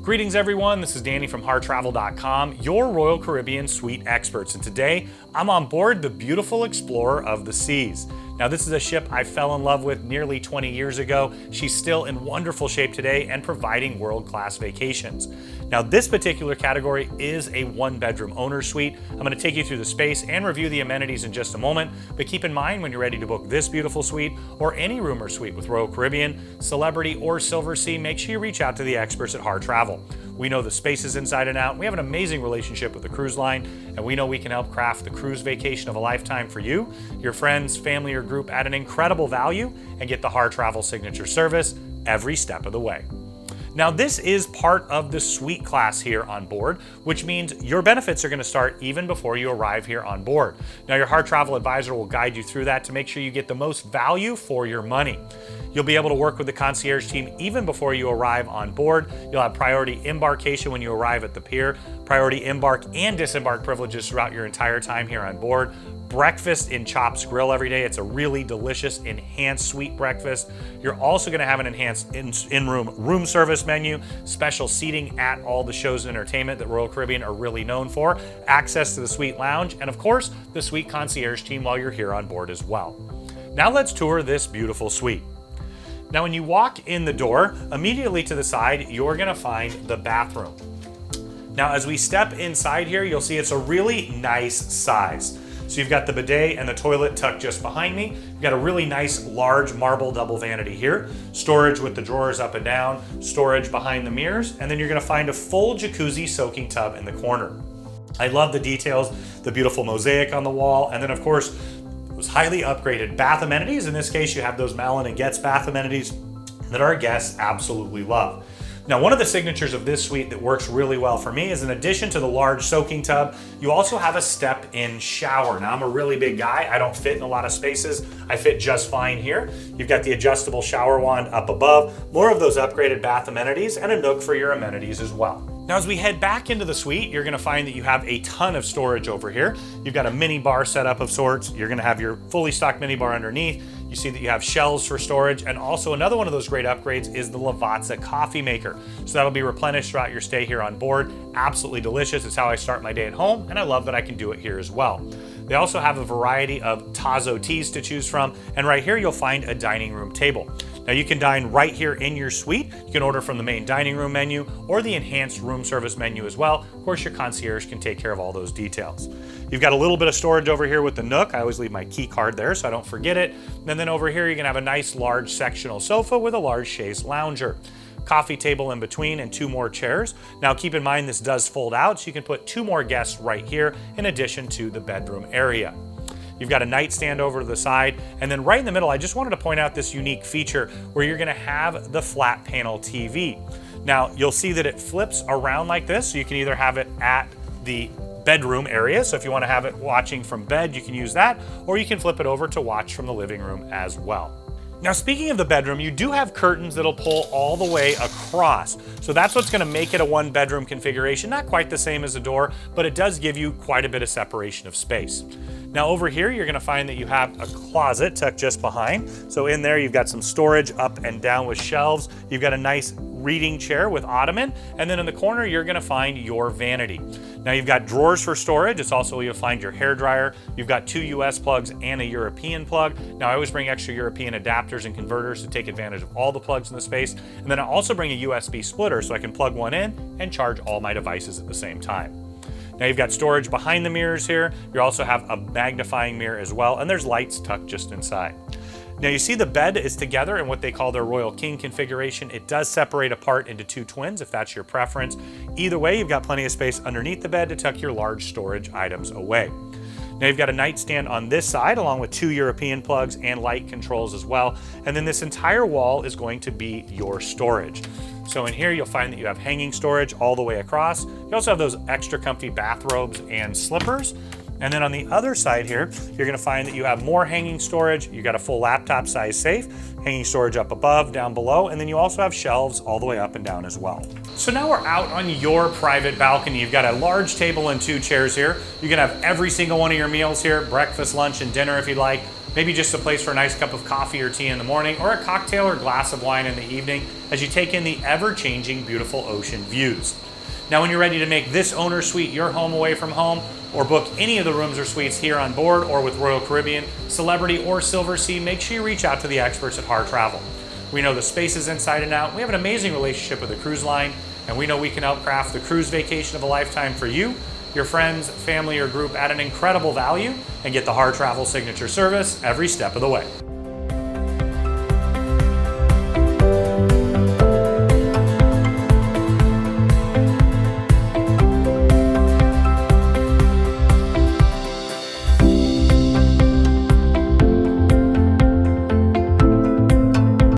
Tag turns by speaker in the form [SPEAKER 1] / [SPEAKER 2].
[SPEAKER 1] Greetings everyone, this is Danny from harrtravel.com, your Royal Caribbean suite experts, and today I'm on board the beautiful Explorer of the Seas. Now this is a ship I fell in love with nearly 20 years ago. She's still in wonderful shape today and providing world-class vacations. Now this particular category is a one-bedroom owner suite. I'm going to take you through the space and review the amenities in just a moment, but keep in mind when you're ready to book this beautiful suite or any room or suite with Royal Caribbean, Celebrity, or Silversea, make sure you reach out to the experts at Harr Travel. We know the spaces inside and out. We have an amazing relationship with the cruise line, and we know we can help craft the cruise vacation of a lifetime for you, your friends, family, or group at an incredible value, and get the Harr Travel signature service every step of the way. Now this is part of the suite class here on board, which means your benefits are going to start even before you arrive here on board. Now your Harr Travel advisor will guide you through that to make sure you get the most value for your money. You'll be able to work with the concierge team even before you arrive on board. You'll have priority embarkation when you arrive at the pier, priority embark and disembark privileges throughout your entire time here on board. Breakfast in Chops Grill every day. It's a really delicious enhanced suite breakfast. You're also going to have an enhanced in-room room service menu, special seating at all the shows and entertainment that Royal Caribbean are really known for, access to the suite lounge, and of course the suite concierge team while you're here on board as well. Now let's tour this beautiful suite. Now when you walk in the door, immediately to the side, you're going to find the bathroom. Now as we step inside here, you'll see it's a really nice size. So you've got the bidet and the toilet tucked just behind me. You've got a really nice large marble double vanity here, storage with the drawers up and down, storage behind the mirrors, and then you're gonna find a full jacuzzi soaking tub in the corner. I love the details, the beautiful mosaic on the wall, and then of course, those highly upgraded bath amenities. In this case, you have those Malin and Getz bath amenities that our guests absolutely love. Now, one of the signatures of this suite that works really well for me is in addition to the large soaking tub, you also have a step-in shower. Now, I'm a really big guy. I don't fit in a lot of spaces. I fit just fine here. You've got the adjustable shower wand up above, more of those upgraded bath amenities, and a nook for your amenities as well. Now, as we head back into the suite, you're gonna find that you have a ton of storage over here. You've got a mini bar setup of sorts. You're gonna have your fully stocked mini bar underneath. You see that you have shelves for storage, and also another one of those great upgrades is the Lavazza coffee maker. So that'll be replenished throughout your stay here on board. Absolutely delicious. It's how I start my day at home, and I love that I can do it here as well. They also have a variety of Tazo teas to choose from, and right here you'll find a dining room table. Now you can dine right here in your suite. You can order from the main dining room menu or the enhanced room service menu as well. Of course, your concierge can take care of all those details. You've got a little bit of storage over here with the nook. I always leave my key card there so I don't forget it. And then over here, you can have a nice large sectional sofa with a large chaise lounger. Coffee table in between and 2 more chairs. Now keep in mind this does fold out, so you can put 2 more guests right here in addition to the bedroom area. You've got a nightstand over to the side, and then right in the middle, I just wanted to point out this unique feature where you're gonna have the flat panel TV. Now you'll see that it flips around like this, so you can either have it at the bedroom area, so if you want to have it watching from bed, you can use that, or you can flip it over to watch from the living room as well. Now speaking of the bedroom, you do have curtains that'll pull all the way across. So that's what's going to make it a 1-bedroom configuration. Not quite the same as a door, but it does give you quite a bit of separation of space. Now over here, you're going to find that you have a closet tucked just behind. So in there, you've got some storage up and down with shelves. You've got a nice reading chair with ottoman, and then in the corner you're going to find your vanity. Now you've got drawers for storage. It's also where you'll find your hair dryer. You've got 2 US plugs and a European plug. Now I always bring extra European adapters and converters to take advantage of all the plugs in the space, and then I also bring a USB splitter so I can plug one in and charge all my devices at the same time. Now you've got storage behind the mirrors here. You also have a magnifying mirror as well, and there's lights tucked just inside. Now you see the bed is together in what they call their Royal King configuration. It does separate apart into 2 twins if that's your preference. Either way, you've got plenty of space underneath the bed to tuck your large storage items away. Now you've got a nightstand on this side along with 2 European plugs and light controls as well. And then this entire wall is going to be your storage. So in here, you'll find that you have hanging storage all the way across. You also have those extra comfy bathrobes and slippers. And then on the other side here, you're gonna find that you have more hanging storage. You got a full laptop size safe, hanging storage up above, down below, and then you also have shelves all the way up and down as well. So now we're out on your private balcony. You've got a large table and 2 chairs here. You can have every single one of your meals here, breakfast, lunch, and dinner if you'd like. Maybe just a place for a nice cup of coffee or tea in the morning, or a cocktail or glass of wine in the evening as you take in the ever-changing beautiful ocean views. Now when you're ready to make this owner suite your home away from home, or book any of the rooms or suites here on board or with Royal Caribbean, Celebrity, or Silver Sea, make sure you reach out to the experts at Harr Travel. We know the spaces inside and out. We have an amazing relationship with the cruise line, and we know we can help craft the cruise vacation of a lifetime for you, your friends, family, or group at an incredible value, and get the Harr Travel signature service every step of the way.